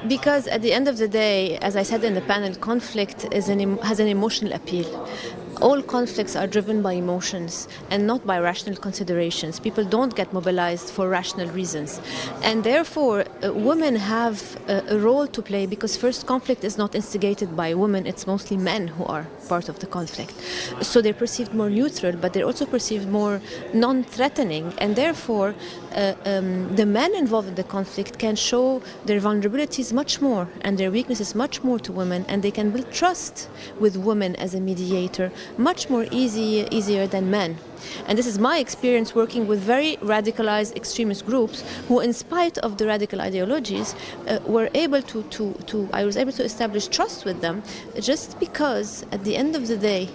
Because at the end of the day, as I said in the panel, conflict has an emotional appeal. All conflicts are driven by emotions and not by rational considerations. People don't get mobilized for rational reasons. And therefore, women have a role to play because first, conflict is not instigated by women, it's mostly men who are part of the conflict. So they're perceived more neutral, but they're also perceived more non-threatening. And therefore, the men involved in the conflict can show their vulnerabilities much more and their weaknesses much more to women, and they can build trust with women as a mediator much more easier than men. And this is my experience working with very radicalized extremist groups who, in spite of the radical ideologies, I was able to establish trust with them just because at the end of the day,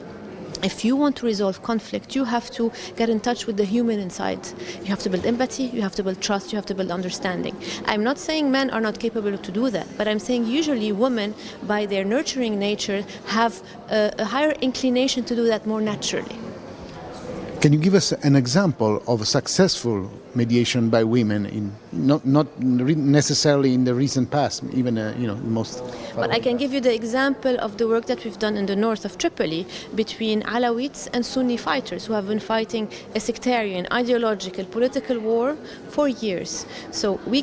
if you want to resolve conflict, you have to get in touch with the human inside. You have to build empathy, you have to build trust, you have to build understanding. I'm not saying men are not capable to do that, but I'm saying usually women, by their nurturing nature, have a higher inclination to do that more naturally. Can you give us an example of a successful mediation by women, in not necessarily in the recent past, even most? But I can give you the example of the work that we've done in the north of Tripoli between Alawites and Sunni fighters who have been fighting a sectarian, ideological, political war for years. So I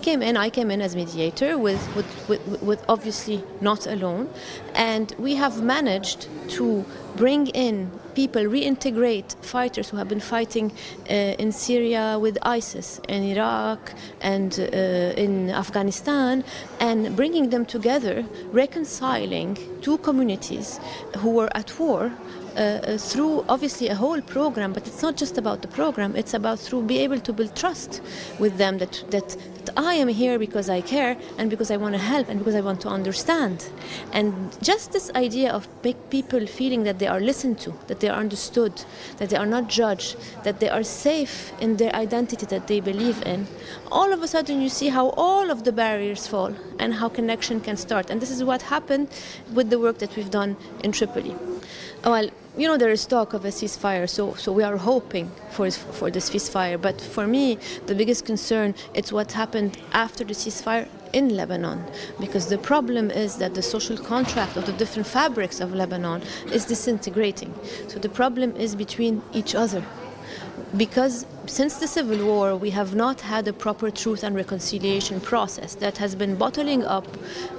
came in as mediator with obviously not alone, and we have managed to bring in people, reintegrate fighters who have been fighting in Syria with ISIS, in Iraq and in Afghanistan, and bringing them together, reconciling two communities who were at war through obviously a whole program. But it's not just about the program, it's about through be able to build trust with them that I am here because I care and because I want to help and because I want to understand. And just this idea of people feeling that they are listened to, that they are understood, that they are not judged, that they are safe in their identity that they believe in, all of a sudden you see how all of the barriers fall and how connection can start. And this is what happened with the work that we've done in Tripoli. Well, there is talk of a ceasefire, so we are hoping for this ceasefire. But for me, the biggest concern is what happened after the ceasefire in Lebanon, because the problem is that the social contract of the different fabrics of Lebanon is disintegrating. So the problem is between each other. Because since the civil war, we have not had a proper truth and reconciliation process that has been bottling up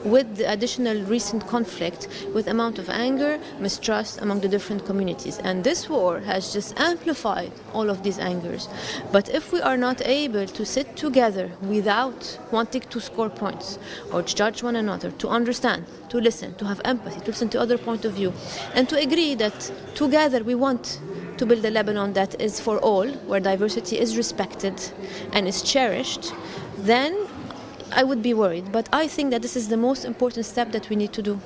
with the additional recent conflict with amount of anger, mistrust among the different communities. And this war has just amplified all of these angers. But if we are not able to sit together without wanting to score points or judge one another, to understand, to listen, to have empathy, to listen to other point of view, and to agree that together we want to build a Lebanon that is for all, where diversity is respected and is cherished, then I would be worried. But I think that this is the most important step that we need to do.